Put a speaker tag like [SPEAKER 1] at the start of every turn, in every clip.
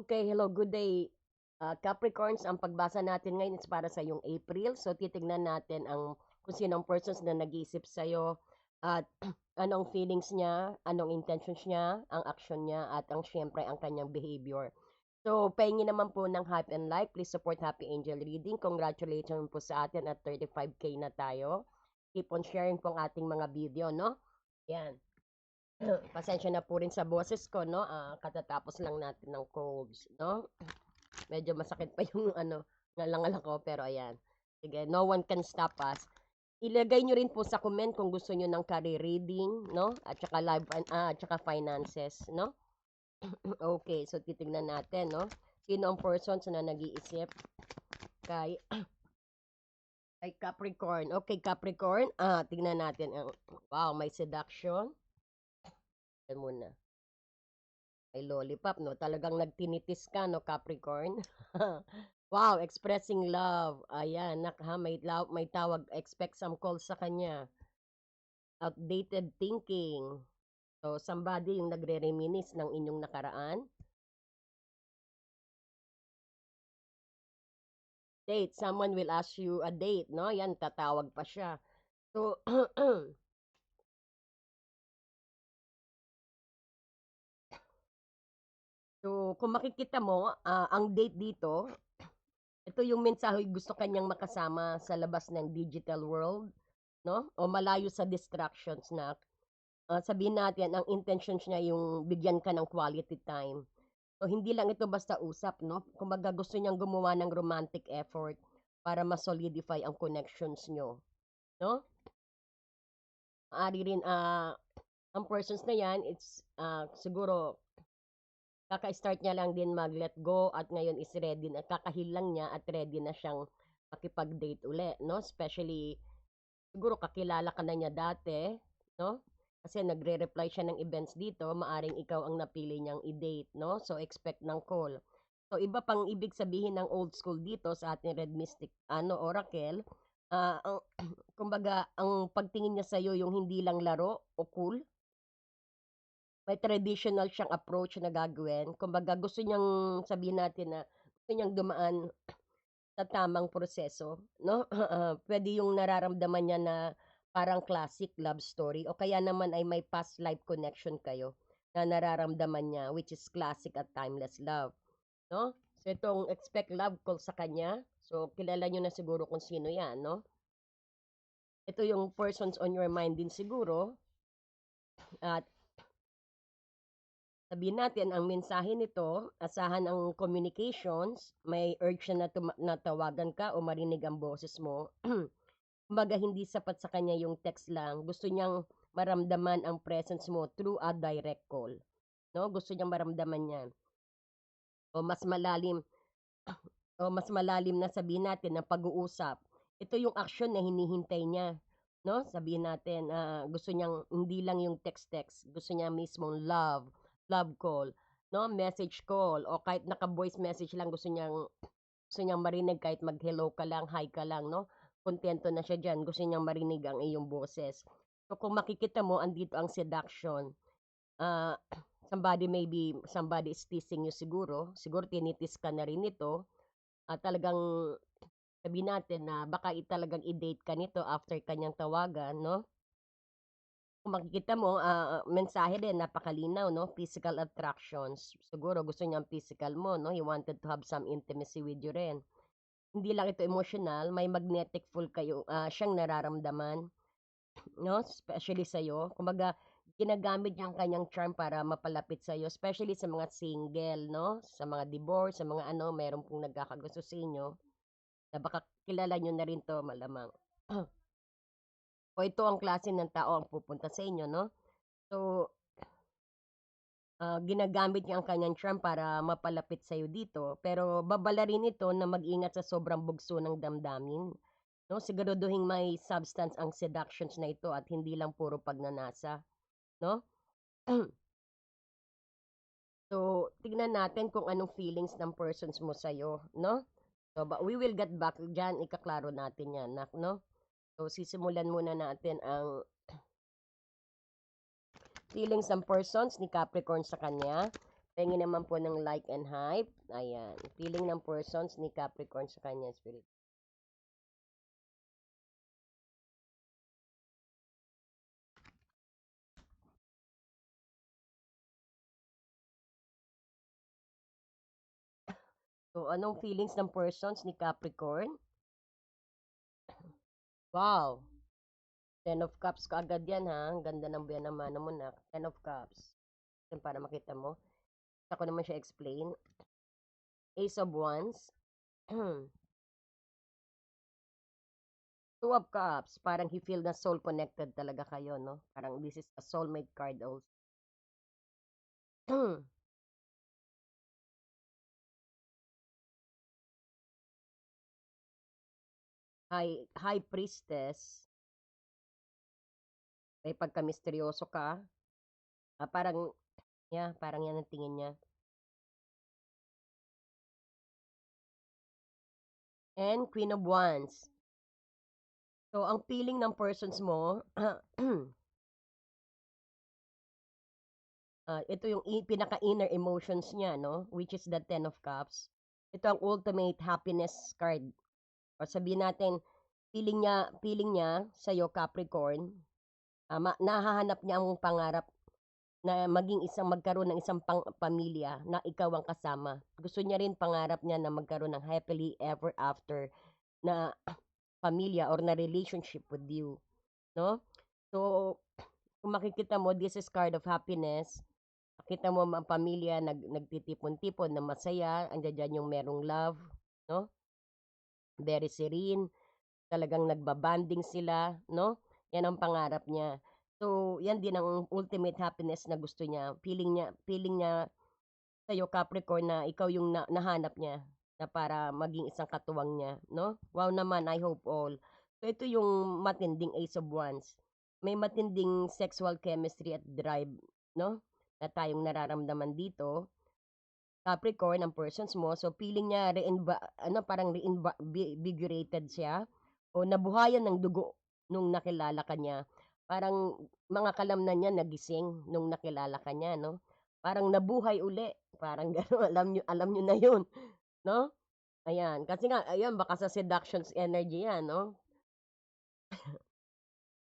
[SPEAKER 1] Okay, hello, good day. Capricorns, ang pagbasa natin ngayon is para sa yung April. So, titignan natin kung sino ang persons na nag-iisip sa'yo at anong feelings niya, anong intentions niya, ang action niya, at syempre, ang kanyang behavior. So, pahingi naman po ng hype and like. Please support Happy Angel Reading. Congratulations po sa atin at 35K na tayo. Keep on sharing po ang ating mga video, no? Yan. Pasensya na po rin sa boses ko, no? Katatapos lang natin ng colds, no? Medyo masakit pa yung ngalangala ko, pero ayan. Sige, no one can stop us. Ilagay nyo rin po sa comment kung gusto nyo ng career reading, no? At saka at saka finances, no? Okay, so titignan natin, no? Sino ang persons na nag-iisip kay Capricorn. Okay, Capricorn. Tignan natin. Wow, may seduction. Yan muna. May lollipop, no? Talagang nagtinitis ka, no, Capricorn? Wow, expressing love. Ayan, may tawag. Expect some calls sa kanya. Outdated thinking. So, somebody yung nagre-reminisce ng inyong nakaraan. Date. Someone will ask you a date, no? Yan, tatawag pa siya. So, so kung makikita mo, ang date dito, ito yung mensahe gusto kanyang makasama sa labas ng digital world, no? O malayo sa distractions na sabihin natin ang intentions niya yung bigyan ka ng quality time. So hindi lang ito basta usap, no? Kumbaga gusto niyang gumawa ng romantic effort para ma-solidify ang connections niyo, no? Maari rin ang persons na 'yan, it's siguro kaka-start niya lang din mag-let go at ngayon is ready na, kakahil lang niya at ready na siyang makipag-date uli, no? Especially, siguro kakilala ka na niya dati, no? Kasi nagre-reply siya ng events dito, maaring ikaw ang napili niyang i-date, no? So, expect ng call. So, iba pang ibig sabihin ng old school dito sa ating Red Mystic, Oracle, kumbaga, ang pagtingin niya sa'yo yung hindi lang laro o cool, may traditional siyang approach na gagawin. Kumbaga gusto niyang sabihin natin na gusto niyang dumaan sa tamang proseso, no? Puwede yung nararamdaman niya na parang classic love story o kaya naman ay may past life connection kayo na nararamdaman niya which is classic at timeless love, no? So itong expect love call sa kanya, so kilala niyo na siguro kung sino 'yan, no? Ito yung persons on your mind din siguro at sabihin natin ang mensahe nito, asahan ang communications, may urge siya na tawagan ka o marinig ang boses mo. Kumbaga hindi sapat sa kanya yung text lang, gusto niyang maramdaman ang presence mo through a direct call, 'no? Gusto niyang maramdaman 'yan. O mas malalim na sabihin natin na pag-uusap. Ito yung action na hinihintay niya, 'no? Sabihin natin, gusto niyang hindi lang yung text-text, gusto niya mismong love call, 'no? Message call o kahit naka-voice message lang gusto niyang marinig kahit mag-hello ka lang, hi ka lang, 'no? Kontento na siya diyan, gusto niyang marinig ang iyong boses. So kung makikita mo andito ang seduction, ah, somebody is teasing you siguro tinitis ka na rin nito at talagang sabihin natin na baka talagang i-date ka nito after kanyang tawagan, 'no? Kung makikita mo, mensahe din napakalinaw, 'no? Physical attractions. Siguro gusto niya ang physical mo, 'no? He wanted to have some intimacy with you rin. Hindi lang ito emotional, may magnetic pull siyang nararamdaman, 'no? Especially sa'yo. Kumbaga, ginagamit niya ang kanyang charm para mapalapit sa'yo, especially sa mga single, 'no? Sa mga divorce, sa mga meron pong nagkakagusto sa inyo, na baka kilala niyo na rin 'to malamang. O ito ang klase ng tao ang pupunta sa inyo, 'no? So, ginagamit niya ang kanyang charm para mapalapit sa'yo dito, pero babala rin ito na mag-ingat sa sobrang bugso ng damdamin, 'no? Siguraduhing may substance ang seductions na ito at hindi lang puro pagnanasa, 'no? So, tignan natin kung anong feelings ng persons mo sa'yo, 'no? So, but we will get back diyan, ikaklaro natin 'yan, 'no? So, sisimulan muna natin ang feelings ng persons ni Capricorn sa kanya. Pengi naman po ng like and hype. Ayan. Feeling ng persons ni Capricorn sa kanya spirit. So, anong feelings ng persons ni Capricorn? Wow! Ten of Cups ka agad yan ha. Ang ganda ng buyan naman mo na. Ten of Cups. Yan para makita mo. Ako naman siya explain. Ace of Wands. Two of Cups. Parang he feel na soul connected talaga kayo, no? Parang this is a soulmate card also. High Priestess. May pagka-misteryoso ka. Parang, parang yan ang tingin niya. And Queen of Wands. So, ang feeling ng persons mo, ito yung pinaka-inner emotions niya, no? Which is the Ten of Cups. Ito ang ultimate happiness card. O sabihin natin, feeling niya sa'yo, Capricorn, nahahanap niya ang pangarap na magkaroon ng isang pamilya na ikaw ang kasama. Gusto niya rin pangarap niya na magkaroon ng happily ever after na pamilya or na relationship with you, no? So, kung makikita mo, this is card of happiness. Kita mo ang pamilya nagtitipon-tipon na masaya, andiyan dyan yung merong love, no? Very serene, talagang nagbabanding sila, no? Yan ang pangarap niya. So, yan din ang ultimate happiness na gusto niya. Feeling niya sa'yo, Capricorn, na ikaw yung nahanap niya na para maging isang katuwang niya, no? Wow naman, I hope all. So, ito yung matinding Ace of Wands. May matinding sexual chemistry at drive, no? Na tayong nararamdaman dito. Capricorn ang persons mo. So, feeling niya parang reinvigorated siya o nabuhayan ng dugo nung nakilala ka niya. Parang mga kalamnan niya nagising nung nakilala ka niya, no? Parang nabuhay uli. Parang gano'n, alam niyo na 'yun, no? Ayan, kasi nga ayan baka sa seductions energy 'yan, no?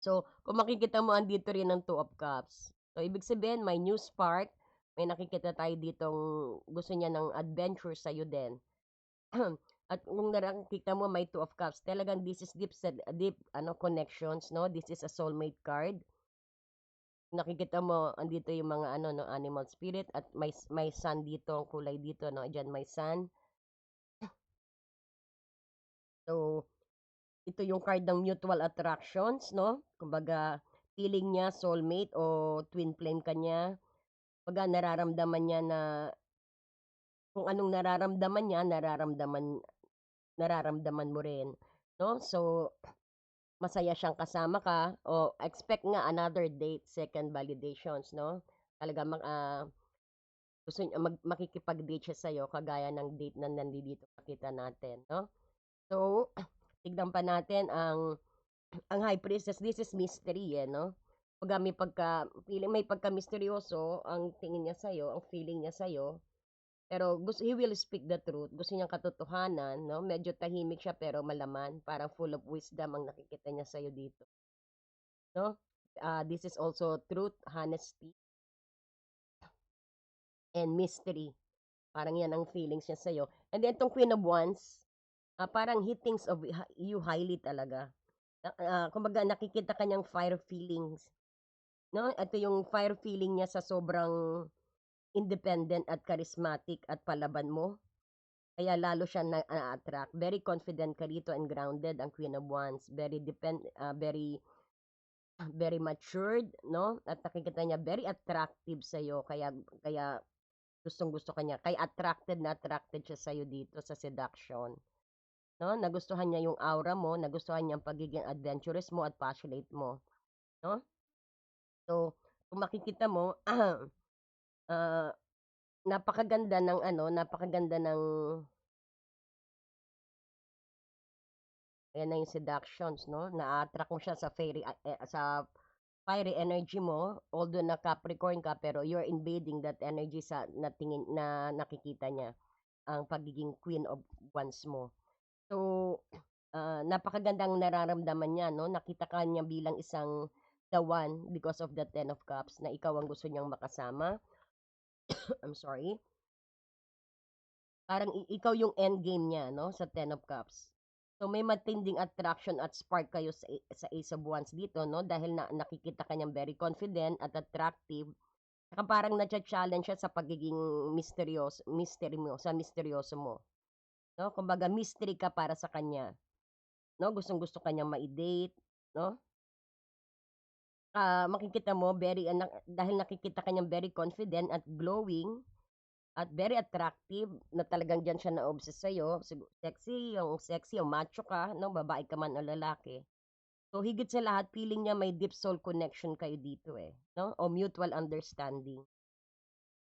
[SPEAKER 1] So, kung makikita mo andito rin ang Two of Cups. So, ibig sabihin may new spark, may nakikita tayo ditong gusto niya ng adventure sa'yo din. At kung nakikita mo may Two of Cups, talagang this is deep connections, no? This is a soulmate card. Nakikita mo andito yung mga no, animal spirit at may sun dito, kulay dito, no? Diyan may sun. So, ito yung card ng mutual attractions, no? Kumbaga, feeling niya soulmate o twin flame ka niya. Kumbaga, kung anong nararamdaman niya, nararamdaman mo rin, no? So, masaya siyang kasama ka o expect nga another date, second validations, no? Talaga gusto niya makikipag-date siya sa'yo kagaya ng date na nandito nakita natin, no? So, tignan pa natin ang High Priestess. This is mystery, no? Kumbaga may pagka-misteryoso ang tingin niya sa'yo, ang feeling niya sa'yo. Pero he will speak the truth. Gusto niyang katotohanan, no? Medyo tahimik siya pero malaman. Parang full of wisdom ang nakikita niya sa'yo dito, no? This is also truth, honesty, and mystery. Parang yan ang feelings niya sa'yo. And then itong Queen of Wands, parang he thinks of you highly talaga. Kumbaga nakikita kanyang fire feelings, no? Ito yung fire feeling niya sa sobrang independent at charismatic at palaban mo. Kaya lalo siya na-attract. Very confident ka rito and grounded ang Queen of Wands. Very matured, no? At nakikita niya very attractive sa iyo. Kaya gustong-gusto kanya. Kaya attracted siya sa iyo dito sa seduction. No? Nagustuhan niya yung aura mo, nagustuhan niya ang pagiging adventurous mo at passionate mo, no? So, kung makikita mo, uh, napakaganda ng ayan na yung seductions, no? Na-attract mo siya sa fiery energy mo, although na Capricorn ka, pero you're invading that energy sa na tingin na nakikita niya ang pagiging Queen of Wands mo. So, napakagandang nararamdaman niya, no? Nakita ka niya bilang isang the one because of the Ten of Cups na ikaw ang gusto niyang makasama. I'm sorry. Parang ikaw yung end game niya, no? Sa Ten of Cups. So, may matinding attraction at spark kayo sa Ace of Wands dito, no? Dahil nakikita ka niyang very confident at attractive. Saka parang na-challenge siya sa pagiging misteryoso mo. No? Kumbaga, mystery ka para sa kanya. No? Gustong-gusto kanyang ma-date, no? Makikita mo dahil nakikita kanyang very confident at glowing at very attractive na talagang diyan siya na-obsess sa'yo. Sexy, yung macho ka, no? Babae ka man o lalaki. So, higit sa lahat, feeling niya may deep soul connection kayo dito eh. No? O mutual understanding.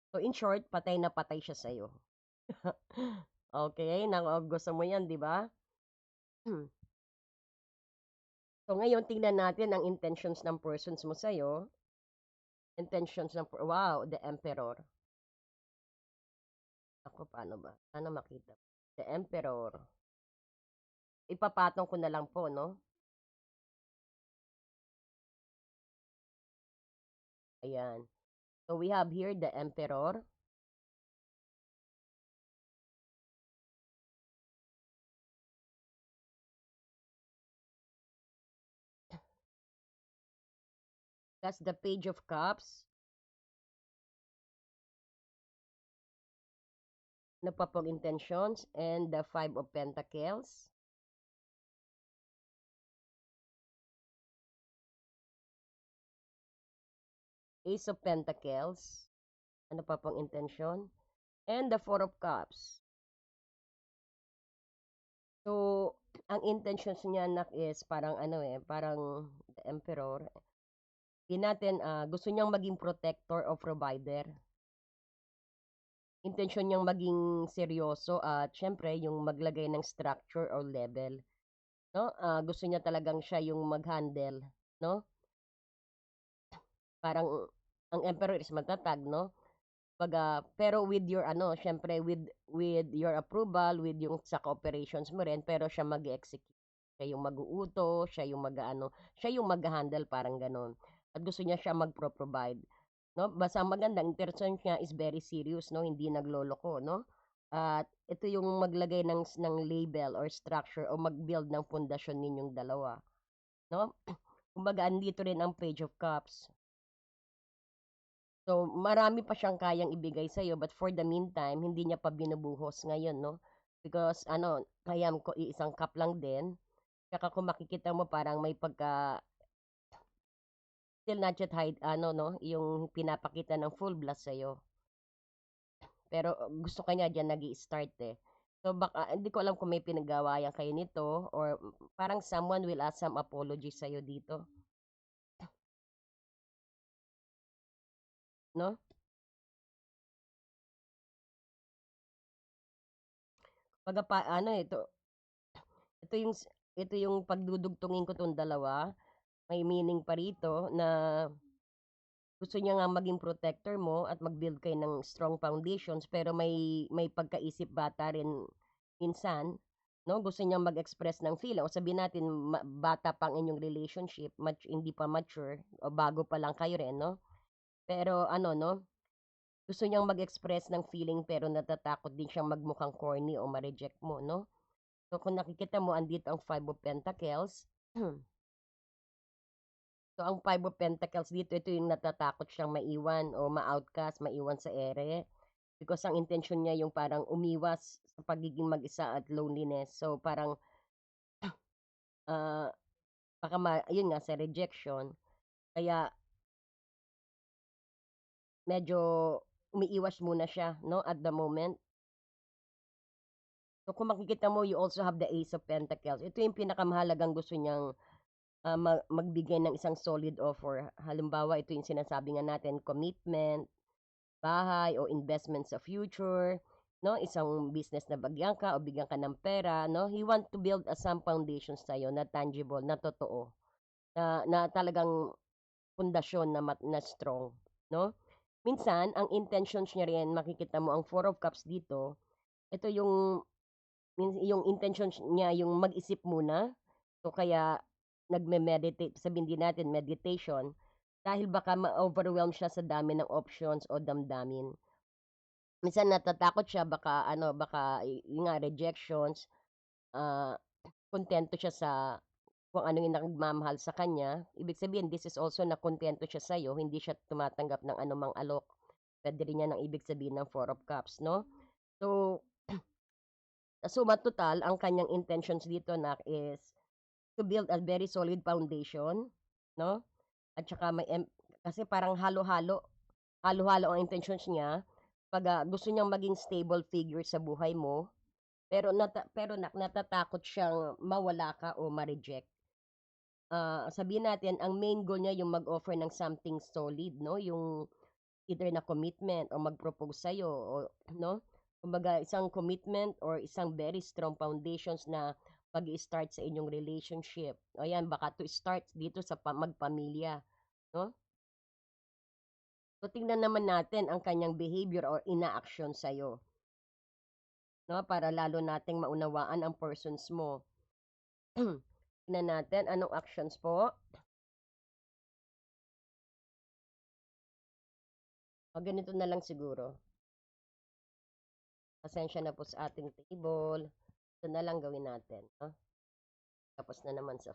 [SPEAKER 1] So, in short, patay na patay siya sa'yo. Okay, gusto mo yan, di ba? So, ngayon, tingnan natin ang intentions ng persons mo sa'yo. Wow, the Emperor. Ako, paano ba? Sana makita. The Emperor. Ipapatong ko na lang po, no? Ayan. So, we have here the Emperor. That's the Page of Cups. Ano pa pong intentions? And the Five of Pentacles. Ace of Pentacles. Ano pa pong intention? And the Four of Cups. So, ang intentions niya nak is parang parang the Emperor. Gusto niyang maging protector o provider. Intensyon niyang maging seryoso at syempre yung maglagay ng structure or level, no? Gusto niya talagang siya yung mag-handle, no? Parang ang emperor is matatag, no? Pero with your syempre with your approval, with yung sa operations mo rin, pero siya mag-execute. Siya yung mag-uuto, siya yung mag-handle parang ganon. At gusto niya siya mag-provide. No? Basta magandang intention niya is very serious, no? Hindi nagloloko, no? At ito yung maglagay ng label or structure o mag-build ng pundasyon ninyong dalawa, no? Kumbaga andito rin ang Page of Cups. So, marami pa siyang kayang ibigay sa iyo, but for the meantime, hindi niya pa binubuhos ngayon, no? Because kayam ko iisang cup lang din. Kaya kung makikita mo parang may pagka still not yet hide, no, yung pinapakita ng full blast sa'yo. Pero gusto kanya diyan nag-i-start eh. So baka hindi ko alam kung may pinagawayan kayo nito or parang someone will ask some apology sa'yo dito, no? Pag ito yung ito yung pagdudugtungin ko tong dalawa. May meaning pa rito na gusto niya nga maging protector mo at mag-build kayo ng strong foundations pero may pagkaisip bata rin minsan, no? Gusto niya mag-express ng feeling o sabihin natin bata pang inyong relationship, hindi pa mature o bago pa lang kayo rin, no? Pero no, gusto niyang mag-express ng feeling pero natatakot din siyang magmukhang corny o ma-reject mo, no? So kung nakikita mo andito ang Five of Pentacles. So, ang Five of Pentacles dito, ito yung natatakot siyang maiwan o ma-outcast, maiwan sa ere. Because ang intention niya yung parang umiwas sa pagiging mag-isa at loneliness. So, parang, uh, yun nga, sa rejection. Kaya, medyo umiiwas muna siya, no, at the moment. So, kung makikita mo, you also have the Ace of Pentacles. Ito yung pinakamahalagang gusto niyang magbigay ng isang solid offer. Halimbawa, ito yung sinasabi nga natin, commitment, bahay o investment sa future, no? Isang business na bagyan ka o bigyan ka ng pera, no? He want to build some foundations sa'yo na tangible, na totoo, na talagang pundasyon na strong, no? Minsan, ang intentions niya rin, makikita mo ang Four of Cups dito, ito yung intentions niya, yung mag-isip muna. So, kaya nagme-meditate, sabihin din natin meditation, dahil baka ma-overwhelm siya sa dami ng options o damdamin. Minsan natatakot siya baka yun nga rejections, ah, kontento siya sa kung ano yung nagmamahal sa kanya. Ibig sabihin this is also na kontento siya sa'yo, hindi siya tumatanggap ng anumang alok. Puwede rin yan ang ibig sabihin ng Four of Cups, 'no? So, sa suma total ang kanyang intentions dito nak is to build a very solid foundation, 'no? At saka kasi parang halo-halo ang intentions niya. Gusto niyang maging stable figure sa buhay mo, pero natatakot siyang mawala ka o ma-reject. Sabihin natin ang main goal niya yung mag-offer ng something solid, 'no, yung either na commitment o mag-propose sa'yo o 'no, kumbaga isang commitment or isang very strong foundations na pag-i-start sa inyong relationship. Ayan, baka to start dito sa magpamilya, 'no? So, tingnan naman natin ang kanyang behavior or ina-action sa'yo, 'no, para lalo nating maunawaan ang persons mo. Tingnan natin anong actions po. Ganito na lang siguro. Pasensya na po sa ating table. Ito na lang gawin natin, 'no? Tapos na naman sa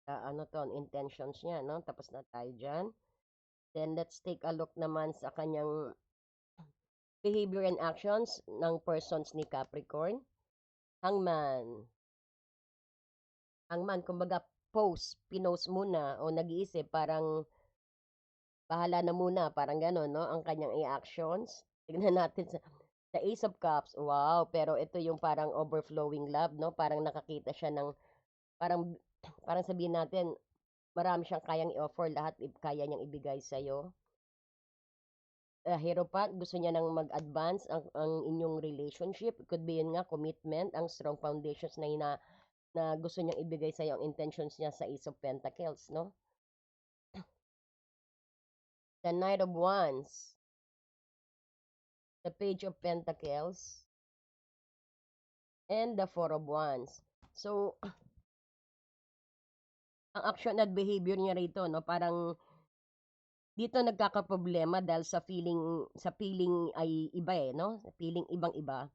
[SPEAKER 1] ano 'to, intentions niya, 'no? Tapos na tayo diyan. Then let's take a look naman sa kanyang behavior and actions ng persons ni Capricorn. Hangman. Hangman, kumbaga pinost muna o nag-iisip parang bahala na muna, parang gano'n, 'no, ang kanyang actions. Tignan natin sa Ace of Cups, wow, pero ito yung parang overflowing love, 'no, parang nakakita siya ng parang parang sabihin natin marami siyang kayang i-offer, lahat kaya niyang ibigay sa'yo. Hierophant, gusto niya nang mag-advance ang inyong relationship. It could be yun nga, commitment, ang strong foundations na gusto niyang ibigay sa'yo, ang intentions niya sa Ace of Pentacles, no? The Knight of Wands, the Page of Pentacles, and the Four of Wands. So, ang action at behavior niya rito, no, parang dito nagkakaproblema dahil sa feeling ay iba eh, no? Sa feeling ibang-iba.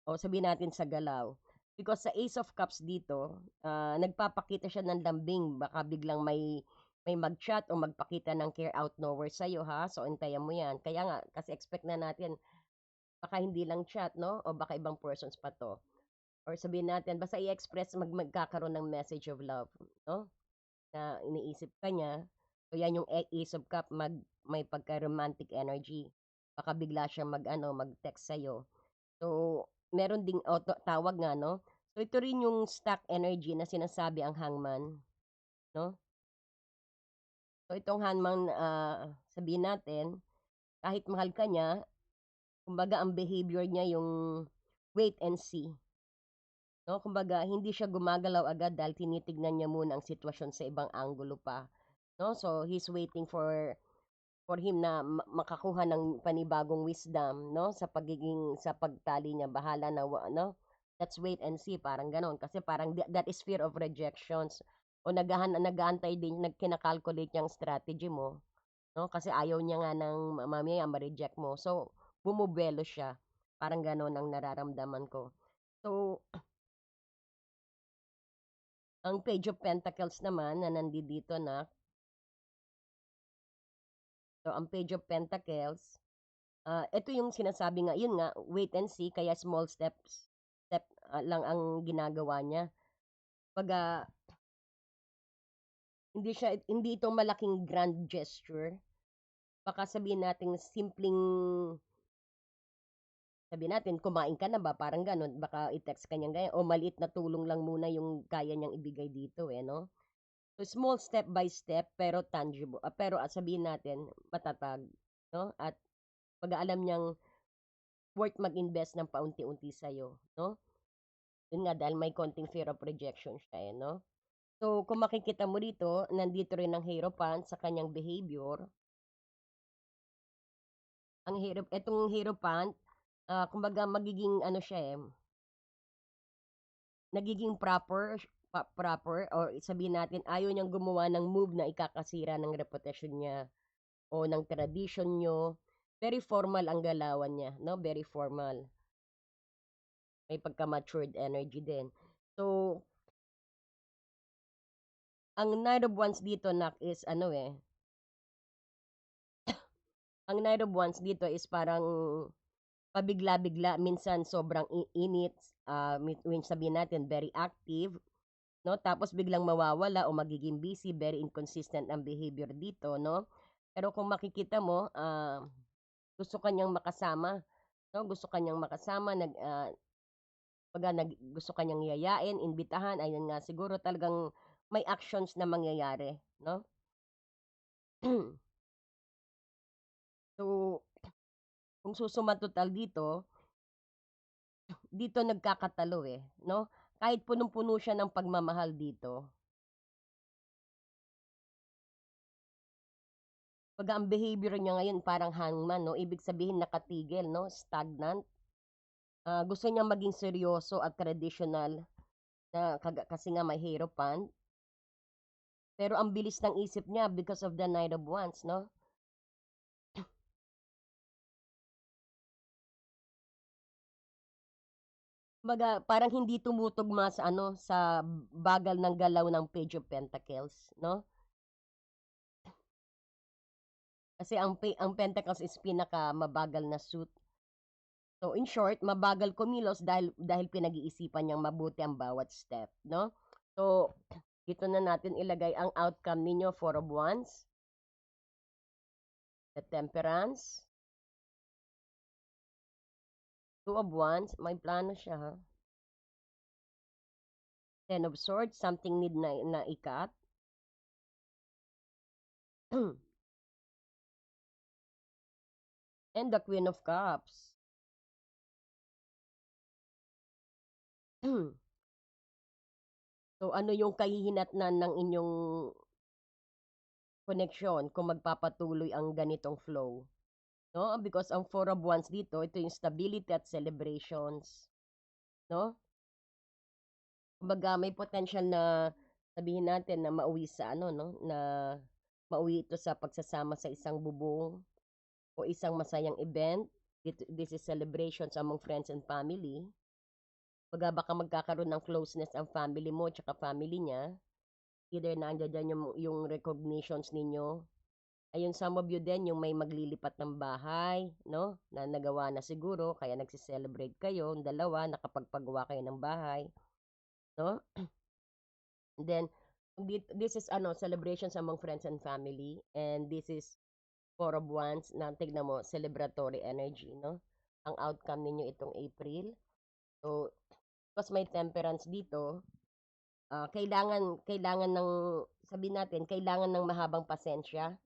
[SPEAKER 1] O sabihin natin sa galaw. Because sa Ace of Cups dito, nagpapakita siya ng lambing. Baka biglang may mag-chat o magpakita ng care out nowhere sa'yo ha. So, antayan mo yan. Kaya nga, kasi expect na natin, baka hindi lang chat, no? O baka ibang persons pa to. Or sabihin natin, basta i-express, magkakaroon ng message of love, no? Na iniisip ka niya. So, yan yung Ace of Cup, may pagka-romantic energy. Baka bigla siyang mag-text sa'yo. So, meron ding tawag nga 'no. So, ito rin yung stack energy na sinasabi ang hangman, 'no. So, itong hangman, sabihin natin, kahit mahal ka niya, kumbaga ang behavior niya yung wait and see, 'no. Kumbaga hindi siya gumagalaw agad dahil tinitignan niya muna ang sitwasyon sa ibang anggulo pa, 'no. So, he's waiting for him na makakuha ng panibagong wisdom, 'no, sa pagtali niya. Bahala na no, let's wait and see, parang gano'n. Kasi parang that is fear of rejections o nag-aantay din, kina-calculate niyang strategy mo, 'no, kasi ayaw niya nga ng mamaya ma-reject mo. So, bumubuelo siya, parang gano'n ang nararamdaman ko. So, ang Page of Pentacles naman na nandito na, so ang Page of Pentacles, ito yung sinasabi nga, yun nga, wait and see, kaya small step lang ang ginagawa niya. Pag hindi ito malaking grand gesture. Baka sabihin natin simpleng, sabihin natin, kumain ka na ba? Parang ganun. Baka i-text ka niyang ganyan. O maliit na tulong lang muna yung kaya niyang ibigay dito eh, no? So, small step by step, pero tangible. Pero sabihin natin, matatag. No? At pag alam niyang worth mag-invest ng paunti-unti sa'yo, 'no? Yun nga dahil may konting fear of rejection siya, eh, 'no? So, kung makikita mo dito, nandito rin ang hierophant sa kanyang behavior. Ang etong hierophant, kumbaga magiging ano siya, eh, nagiging proper or sabihin natin ayaw niyang gumawa ng move na ikakasira ng reputasyon niya o ng tradition niyo. Very formal ang galawan niya, 'no? Very formal. May pagka-matured energy din. So, ang Knight of Wands dito nak is ano, eh, ang Knight of Wands dito is parang pabigla-bigla, minsan sobrang init, sabihin natin very active, 'no? Tapos biglang mawawala o magiging busy, very inconsistent ang behavior dito, 'no? Pero kung makikita mo, gusto kanyang makasama, 'no? Gusto kanyang makasama, gusto kanyang yayain, imbitahan, ayun nga siguro talagang may actions na mangyayari, 'no? So, kung susuma total dito nagkakatalo, eh, 'no? Kahit punong-puno siya ng pagmamahal dito, 'baga ang behavior niya ngayon parang hangman, 'no? Ibig sabihin nakatigil, 'no? Stagnant. Gusto niyang maging seryoso at traditional na kasi nga may hierophant. Pero ang bilis ng isip niya because of the Knight of Wands, 'no? Kumbaga parang hindi tumutugma sa ano, sa bagal ng galaw ng Page of Pentacles, 'no? Kasi ang Pentacles is pinakamabagal na suit. So in short, mabagal kumilos dahil pinag-iisipan niyang mabuti ang bawat step, 'no? So dito na natin ilagay ang outcome ninyo, Four of Wands, the Temperance, Two of Wands, may plano siya ha. Ten of Swords, something need na ikat. And the Queen of Cups. So ano yung kahihinatnan ng inyong koneksyon kung magpapatuloy ang ganitong flow, 'no? Because ang Four of Wands dito, ito yung stability at celebrations, 'no? Kumbaga may potential na sabihin natin na mauwi sa ano 'no, na mauwi ito sa pagsasama sa isang bubong o isang masayang event. This is celebrations among friends and family. Kumbaga baka magkakaroon ng closeness ang family mo tsaka family niya. Either nandiyan yung recognitions ninyo. Ayun, some of you din yung may maglilipat ng bahay, 'no, na nagawa na siguro kaya nagse-celebrate kayo, dalawa nakapagpagawa kayo ng bahay, 'no? And then this is ano, celebrations among friends and family, and this is Four of Wands na tignan mo, celebratory energy, 'no? Ang outcome ninyo itong April. So, because may temperance dito, kailangan ng sabihin natin, kailangan ng mahabang pasensya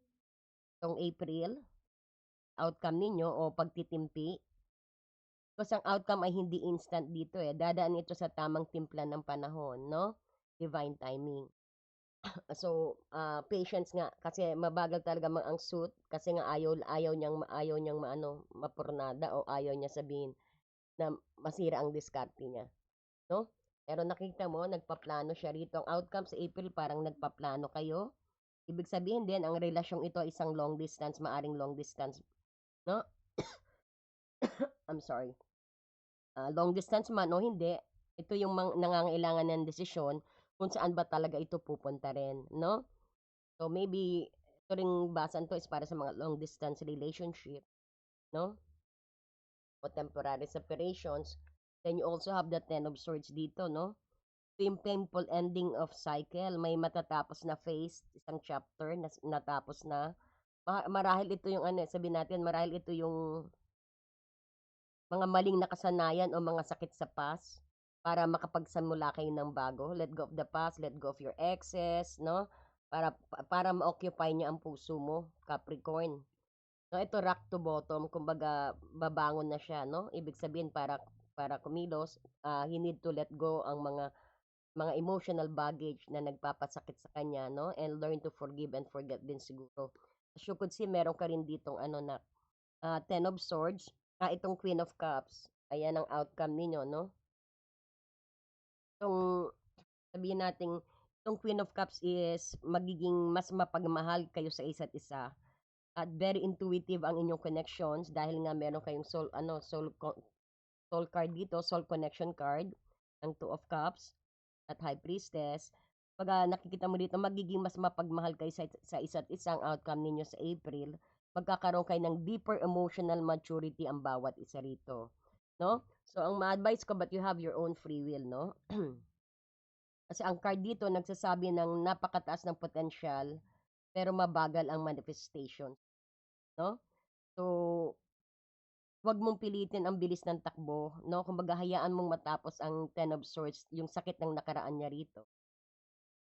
[SPEAKER 1] itong April, outcome ninyo o pagtitimpi. Because ang outcome ay hindi instant dito, eh. Dadaan ito sa tamang timpla ng panahon, 'no? Divine timing. So, patience nga kasi mabagal talaga ang suit kasi nga ayaw niyang maano, mapurnada o ayaw niya sabihin na masira ang diskarte niya, 'no? Pero nakita mo nagpaplano siya rito. Ang outcome sa April parang nagpaplano kayo. Ibig sabihin din ang relasyong ito ay isang long distance, maaring long distance, 'no? I'm sorry. Long distance man o hindi, ito yung nangangailangan ng desisyon kung saan ba talaga ito pupunta rin, 'no? So maybe ito ring basan 'to is para sa mga long distance relationship, 'no? O temporary separations. Then you also have the Ten of Swords dito, 'no? Ito yung painful ending of cycle. May matatapos na phase, isang chapter na natapos na. Marahil ito yung ano, sabihin natin marahil ito yung mga maling nakasanayan o mga sakit sa past para makapagsimula kayo ng bago. Let go of the past, let go of your exes, no? Para ma-occupy niyo ang puso mo, Capricorn. No, ito rock to bottom, kumbaga babangon na siya, no? Ibig sabihin para kumilos, he need to let go ang mga emotional baggage na nagpapasakit sa kanya, no? And learn to forgive and forget din siguro. As you could see, meron ka rin ditong ano na Ten of Swords, itong Queen of Cups. Ayan ang outcome ninyo, no? Itong sabihin nating itong Queen of Cups is magiging mas mapagmahal kayo sa isa't isa. At very intuitive ang inyong connections dahil nga meron kayong soul card dito, soul connection card, ang Two of Cups at High Priestess. Pag nakikita mo dito, magiging mas mapagmahal kayo sa isa't isang outcome ninyo sa April. Magkakaroon kayo ng deeper emotional maturity ang bawat isa rito. No? So, ang ma-advise ko, but you have your own free will, no? Kasi ang card dito nagsasabi ng napakataas ng potential pero mabagal ang manifestation, no? So, 'wag mong pilitin ang bilis ng takbo, 'no? Kumbaga hayaan mong matapos ang Ten of Swords, yung sakit ng nakaraan niya rito,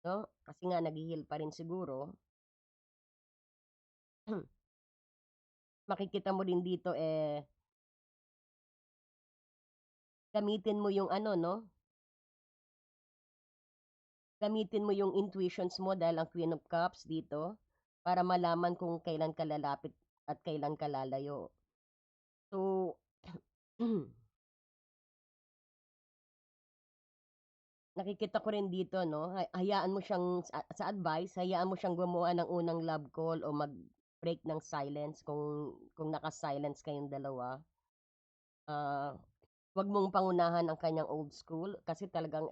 [SPEAKER 1] 'no? Kasi nga naghi-heal pa rin siguro. Makikita mo rin dito, gamitin mo yung ano, 'no, gamitin mo yung intuitions mo dahil ang Queen of Cups dito, para malaman kung kailan ka lalapit at kailan ka lalayo. So, nakikita ko rin dito 'no, hayaan mo siyang sa advice, hayaan mo siyang gumawa ng unang love call o mag-break ng silence kung naka-silence kayong dalawa. Ah, 'Wag mong pangunahan ang kanyang old school kasi talagang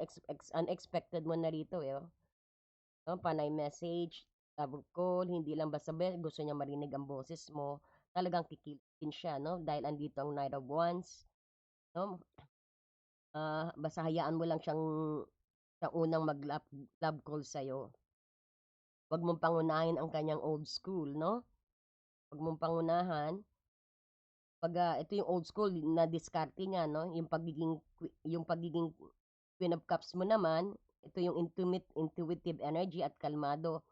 [SPEAKER 1] unexpected mo na rito, 'no, panay message, love call, hindi lang basta gusto niya marinig ang boses mo, talagang kikilusin siya 'no, dahil andito ang Knight of Wands, 'no. Basta hayaan mo lang siyang unang love call sa'yo. 'Wag mong pangunahin ang kanyang old school, 'no? 'Wag mong pangunahan. 'Pag, ito yung old school na diskarte niya, 'no? Yung pagiging Queen of Cups mo naman, ito yung intuitive energy at kalmado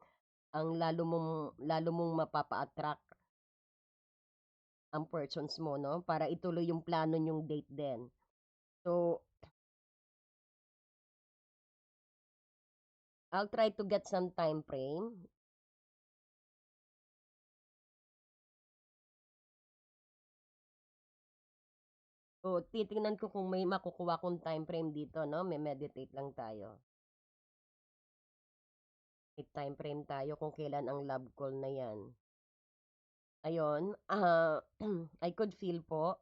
[SPEAKER 1] ang lalo mong mapapa-attract ang persons mo, 'no? Para ituloy yung plano niyong date din. So, I'll try to get some time frame. So, titingnan ko kung may makukuha akong time frame dito, 'no? Me-meditate lang tayo. May time frame tayo kung kailan ang love call na 'yan. Ayun, I could feel po,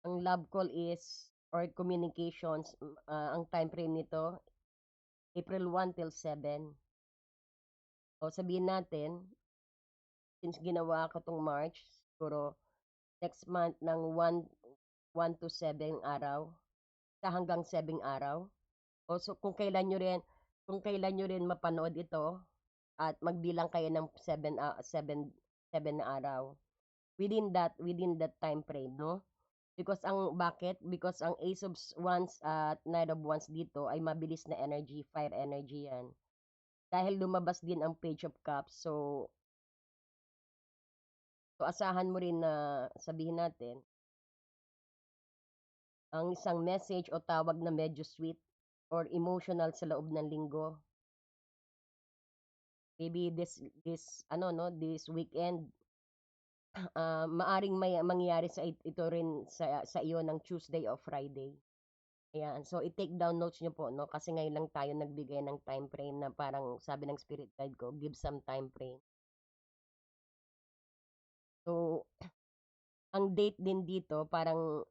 [SPEAKER 1] ang love call is or communications, ang time frame nito, April 1 till 7. O sabihin natin, since ginawa ko 'tong March, siguro next month ng 1 to 7 araw, sa hanggang 7 araw. O so kung kailan nyo rin mapanood ito at magbilang kayo ng 7 na araw. Within that time frame, no? Because ang Ace of Wands at Knight of Wands dito ay mabilis na energy, fire energy yan. Dahil lumabas din ang Page of Cups, so asahan mo rin na sabihin natin, ang isang message o tawag na medyo sweet or emotional sa loob ng linggo. Maybe this weekend, maaring may mangyari ito rin sa iyo ng Tuesday o Friday. Ayan, so i-take down notes niyo po, 'no, kasi ngayon lang tayo nagbigay ng time frame na parang sabi ng spirit guide ko, give some time frame. So, ang date din dito parang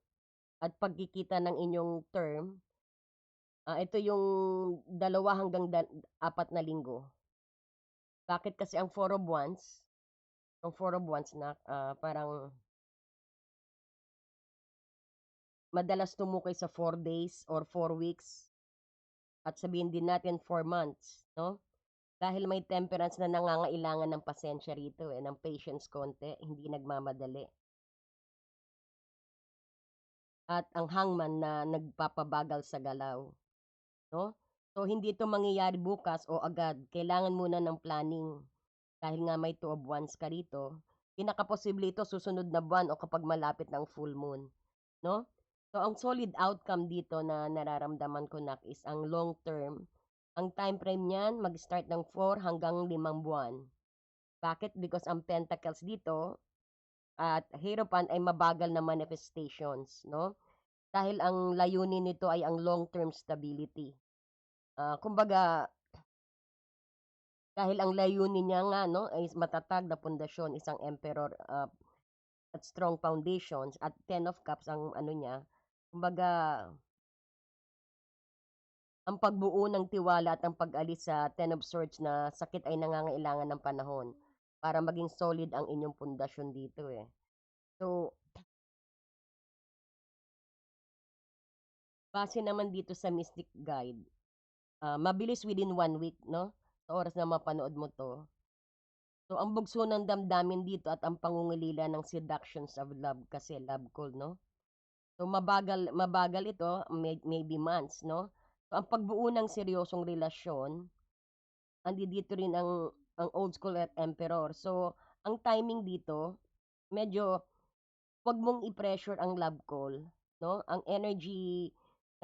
[SPEAKER 1] at pagkikita ng inyong term, ito yung 2 hanggang 4 na linggo. Bakit? Kasi ang Four of Wands na, parang madalas tumukay sa 4 days or 4 weeks at sabihin din natin 4 months, 'no? Dahil may temperance na nangangailangan ng pasensya rito, ng patience konti, hindi nagmamadali. At ang hangman na nagpapabagal sa galaw, 'no? So, hindi ito mangyayari bukas o agad, kailangan muna ng planning. dahil nga may 2 of wands ka rito, pinakaposible ito susunod na buwan o kapag malapit ng full moon, no? So, ang solid outcome dito na nararamdaman ko, Nak, is ang long term. Ang time frame niyan mag-start ng 4 hanggang 5 buwan. Bakit? Because ang pentacles dito at hierophant ay mabagal na manifestations, no? Dahil ang layunin nito ay ang long-term stability. Kumbaga, dahil ang layunin niya nga, no, ay matatag na pundasyon, isang emperor at strong foundations, at 10 of cups ang ano niya, kumbaga, ang pagbuo ng tiwala at ang pag-alis sa 10 of swords na sakit ay nangangailangan ng panahon para maging solid ang inyong pundasyon dito eh. So, base naman dito sa Mystic Guide, mabilis within 1 week, no? Sa oras na mapanood mo to. So, ang bugso ng damdamin dito at ang pangungulila ng seductions of love kasi love call, no? So, mabagal ito, maybe months, no? So, ang pagbuo ng seryosong relasyon, andi dito rin ang old school at emperor. So, ang timing dito, medyo, wag mong i-pressure ang love call, no? Ang energy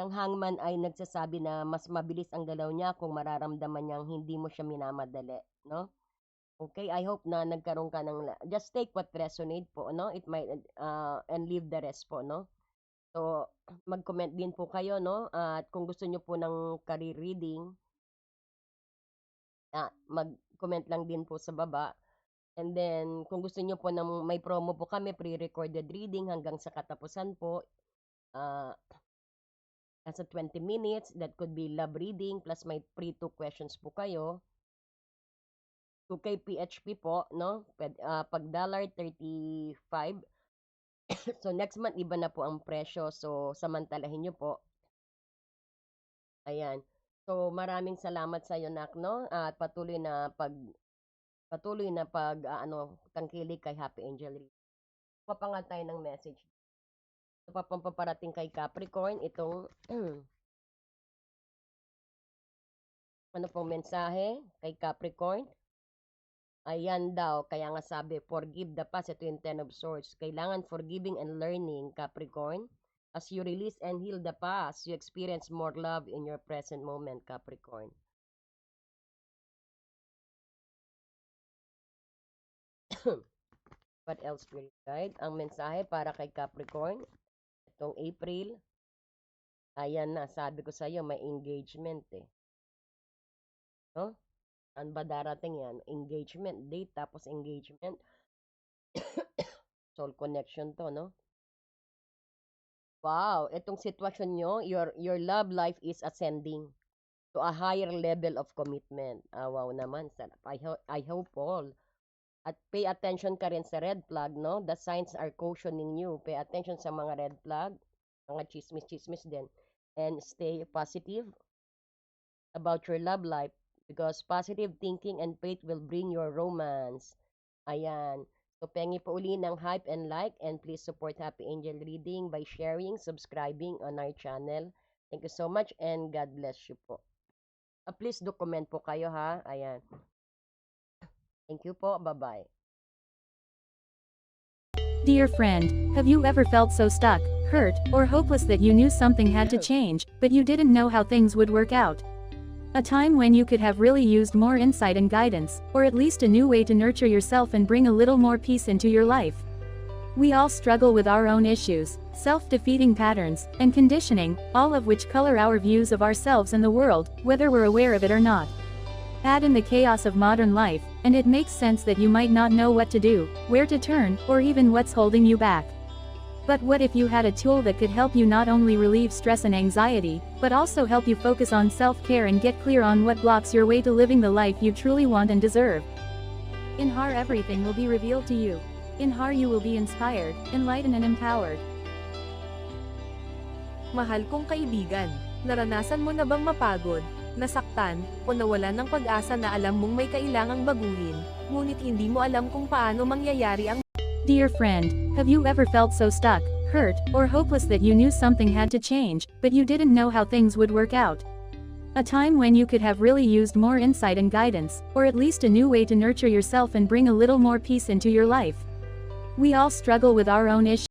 [SPEAKER 1] ng hangman ay nagsasabi na mas mabilis ang galaw niya kung mararamdaman niyang hindi mo siya minamadali, no? Okay, I hope na nagkaroon ka ng just take what resonate po, no? It might and leave the rest po, no? So, mag-comment din po kayo, no? At kung gusto niyo po ng career reading, mag-comment lang din po sa baba. And then, kung gusto niyo po ng may promo po kami, pre-recorded reading hanggang sa katapusan po. Nasa 20 minutes, that could be love reading, plus may pre-2 questions po kayo. 2K PHP po, no? Pag $35. So, next month, iba na po ang presyo. So, samantalahin nyo po. Ayan. So, maraming salamat sa iyo, Nak, no? At patuloy na tangkilik kay Happy Angel Reading. Pa nga tayo ng message. So, paparating kay Capricorn, itong ano pong mensahe kay Capricorn? Ayan daw, kaya nga sabi, forgive the past. Ito yung 10 of swords. Kailangan forgiving and learning, Capricorn. As you release and heal the past, you experience more love in your present moment, Capricorn. What else, Spirit Guide? Ang mensahe para kay Capricorn, itong April. Ayan na, sabi ko sa iyo, may engagement eh. No? Ano ba darating yan? Engagement, date, tapos engagement. Soul connection to, no? Wow, itong sitwasyon nyo, your love life is ascending to a higher level of commitment. Wow naman, sarap. I hope all. At pay attention ka rin sa red flag, no? The signs are cautioning you. Pay attention sa mga red flag, mga chismis din. And stay positive about your love life. Because positive thinking and faith will bring your romance. Ayan. So, pengi po uli ng hype and like. And please support Happy Angel Reading by sharing, subscribing on our channel. Thank you so much and God bless you po. Please comment po kayo ha. Ayan. Thank you po. Bye-bye.
[SPEAKER 2] Dear friend, have you ever felt so stuck, hurt, or hopeless that you knew something had to change, but you didn't know how things would work out? A time when you could have really used more insight and guidance, or at least a new way to nurture yourself and bring a little more peace into your life. We all struggle with our own issues, self-defeating patterns, and conditioning, all of which color our views of ourselves and the world, whether we're aware of it or not. Add in the chaos of modern life, and it makes sense that you might not know what to do, where to turn, or even what's holding you back. But what if you had a tool that could help you not only relieve stress and anxiety, but also help you focus on self-care and get clear on what blocks your way to living the life you truly want and deserve? In HAR, everything will be revealed to you. In HAR, you will be inspired, enlightened and empowered.
[SPEAKER 3] Mahal kong kaibigan, naranasan mo na bang mapagod, nasaktan, o nawalan ng pag-asa na alam mong may kailangang baguhin, ngunit hindi mo alam kung paano mangyayari ang
[SPEAKER 2] Dear friend, have you ever felt so stuck, hurt, or hopeless that you knew something had to change, but you didn't know how things would work out? A time when you could have really used more insight and guidance, or at least a new way to nurture yourself and bring a little more peace into your life. We all struggle with our own issues.